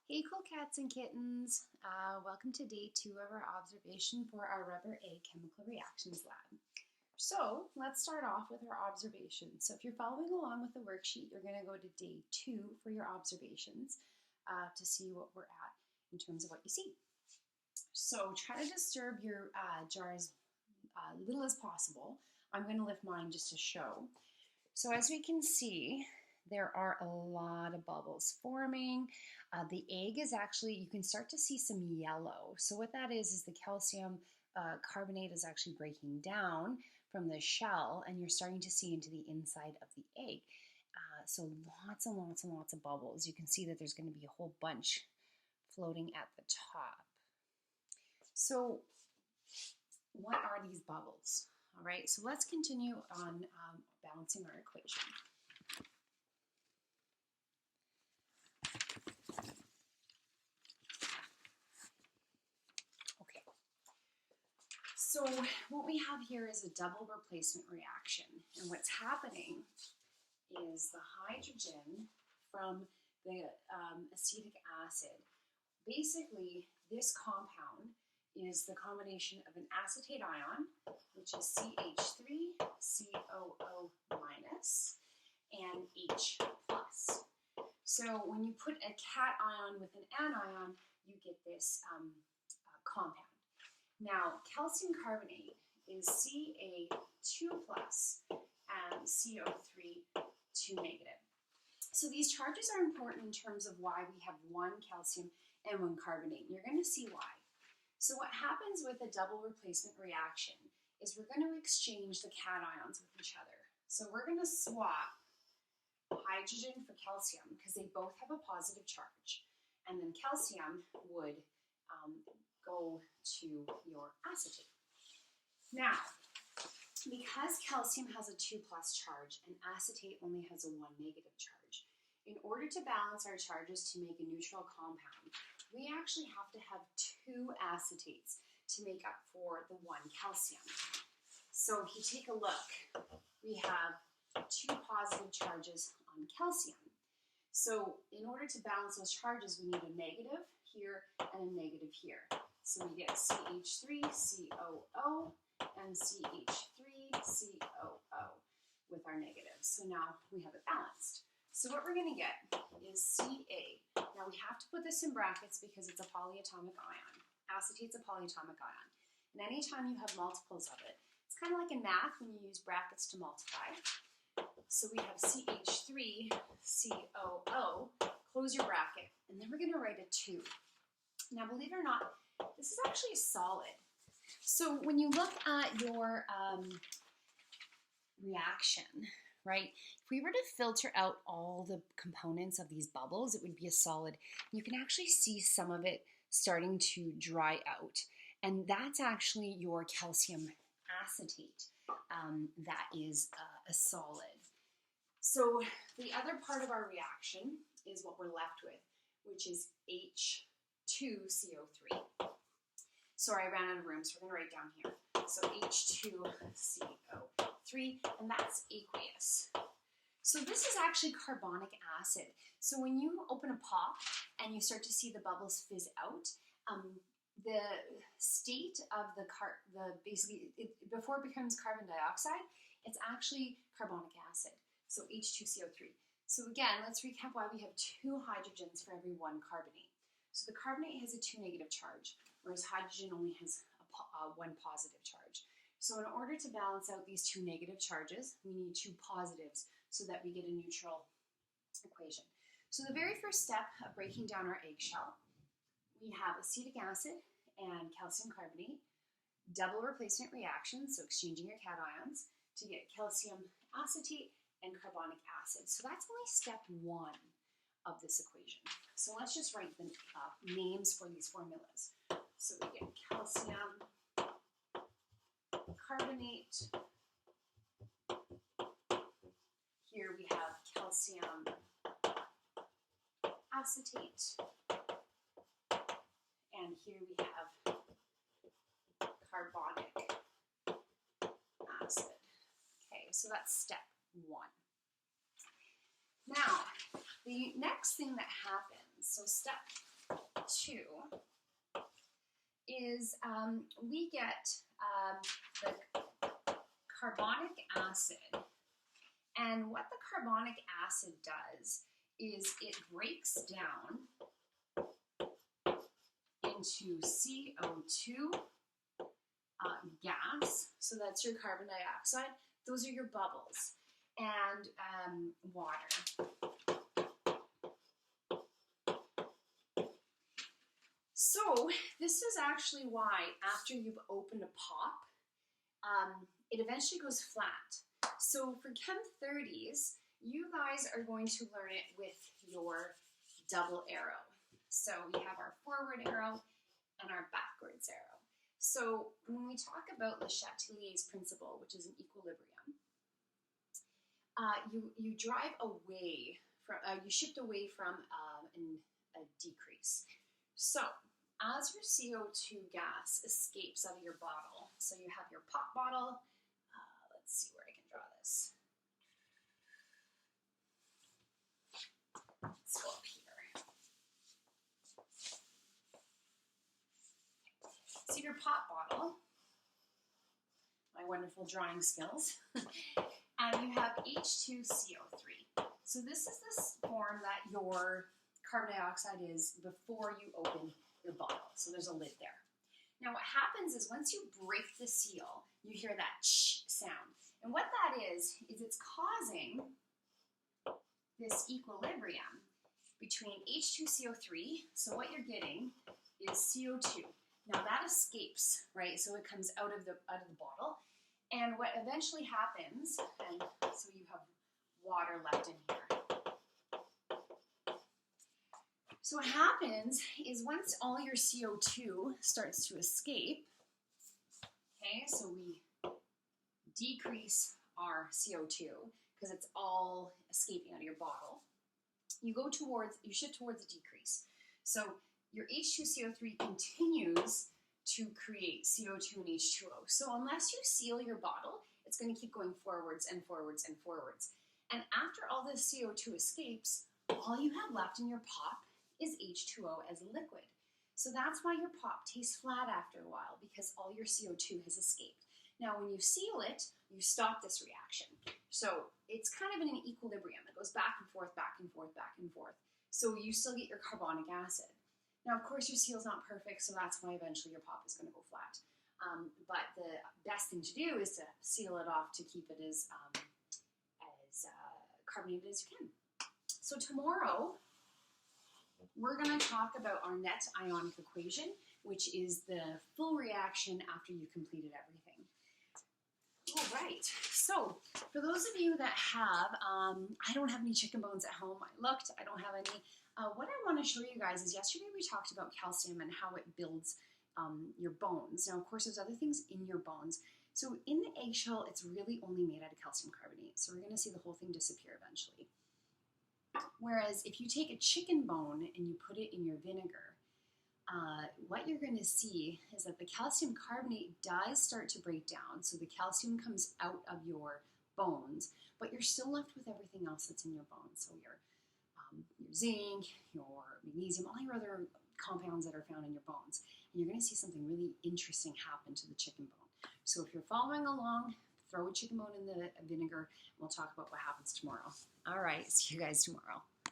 Hey cool cats and kittens, welcome to day 2 of our observation for our rubber egg chemical reactions lab. So let's start off with our observations. So if you're following along with the worksheet, you're going to go to day 2 for your observations to see what we're at in terms of what you see. So try to disturb your jar as little as possible. I'm going to lift mine just to show. So as we can see, there are a lot of bubbles forming. The egg is actually, you can start to see some yellow. So what that is the calcium carbonate is actually breaking down from the shell, and you're starting to see into the inside of the egg. So lots and lots and lots of bubbles. You can see that there's going to be a whole bunch floating at the top. So what are these bubbles? All right, so let's continue on balancing our equation. Okay, so what we have here is a double replacement reaction, and what's happening is the hydrogen from the acetic acid. Basically, this compound is the combination of an acetate ion, which is CH3COO minus, and H plus. So when you put a cation with an anion, you get this compound. Now, calcium carbonate is Ca2 plus and CO3 2 negative. So these charges are important in terms of why we have one calcium and one carbonate. You're going to see why. So what happens with a double replacement reaction is we're going to exchange the cations with each other. So we're going to swap hydrogen for calcium because they both have a positive charge. And then calcium would go to your acetate. Now, because calcium has a 2 plus charge and acetate only has a 1 negative charge, in order to balance our charges to make a neutral compound, we actually have to have 2 acetates to make up for the 1 calcium. So if you take a look, we have 2 positive charges on calcium. So in order to balance those charges, we need a negative here and a negative here. So we get CH3COO and CH3COO with our negatives. So now we have it balanced. So what we're going to get is Ca. Now we have to put this in brackets because it's a polyatomic ion. Acetate's a polyatomic ion. And anytime you have multiples of it, it's kind of like in math when you use brackets to multiply. So we have CH3COO, close your bracket, and then we're going to write a 2. Now believe it or not, this is actually solid. So when you look at your reaction, right, if we were to filter out all the components of these bubbles, it would be a solid. You can actually see some of it starting to dry out, and that's actually your calcium acetate that is a solid. So the other part of our reaction is what we're left with, which is H2CO3. Sorry, I ran out of room, so we're going to write down here. So H2CO3, and that's aqueous. So this is actually carbonic acid. So when you open a pop and you start to see the bubbles fizz out, the state of before it becomes carbon dioxide, it's actually carbonic acid. So H2CO3. So again, let's recap why we have 2 hydrogens for every 1 carbonate. So the carbonate has a 2 negative charge, whereas hydrogen only has a 1 positive charge. So in order to balance out these 2 negative charges, we need 2 positives so that we get a neutral equation. So the very first step of breaking down our eggshell, we have acetic acid and calcium carbonate, double replacement reaction, so exchanging your cations, to get calcium acetate and carbonic acid. So that's only step 1 of this equation. So let's just write the names for these formulas. So we get calcium carbonate. Here we have calcium acetate. And here we have carbonic acid. Okay, so that's step 1. Now, the next thing that happens, so step CO2 is we get the carbonic acid. And what the carbonic acid does is it breaks down into CO2 gas. So that's your carbon dioxide. Those are your bubbles. And water. So this is actually why after you've opened a pop, it eventually goes flat. So for Chem 30s, you guys are going to learn it with your double arrow. So we have our forward arrow and our backwards arrow. So when we talk about Le Chatelier's principle, which is an equilibrium, you drive away from, you shift away from a decrease. So as your CO2 gas escapes out of your bottle, so you have your pop bottle, let's see where I can draw this. Let's go up here. So your pop bottle, my wonderful drawing skills, and you have H2CO3. So this is this form that your carbon dioxide is before you open your bottle. So there's a lid there. Now what happens is once you break the seal, you hear that ch sound. And what that is it's causing this equilibrium between H2CO3, so what you're getting is CO2. Now that escapes, right? So it comes out of the bottle. And what eventually happens, and so you have water left in here. So what happens is once all your CO2 starts to escape, okay, so we decrease our CO2 because it's all escaping out of your bottle. You shift towards a decrease. So your H2CO3 continues to create CO2 and H2O. So unless you seal your bottle, it's going to keep going forwards and forwards and forwards. And after all this CO2 escapes, all you have left in your pop is H2O as a liquid. So that's why your pop tastes flat after a while, because all your CO2 has escaped. Now when you seal it, you stop this reaction. So it's kind of in an equilibrium. It goes back and forth, back and forth, back and forth. So you still get your carbonic acid. Now of course your seal's not perfect, so that's why eventually your pop is going to go flat. But the best thing to do is to seal it off to keep it as carbonated as you can. So tomorrow, we're going to talk about our net ionic equation, which is the full reaction after you completed everything. All right, so for those of you that have, I don't have any chicken bones at home. I looked, I don't have any. What I want to show you guys is yesterday we talked about calcium and how it builds your bones. Now, of course, there's other things in your bones. So in the eggshell, it's really only made out of calcium carbonate. So we're going to see the whole thing disappear eventually. Whereas if you take a chicken bone and you put it in your vinegar, what you're going to see is that the calcium carbonate does start to break down. So the calcium comes out of your bones, but you're still left with everything else that's in your bones. So your zinc, your magnesium, all your other compounds that are found in your bones. And you're going to see something really interesting happen to the chicken bone. So if you're following along, throw a chicken bone in the vinegar, and we'll talk about what happens tomorrow. All right, see you guys tomorrow.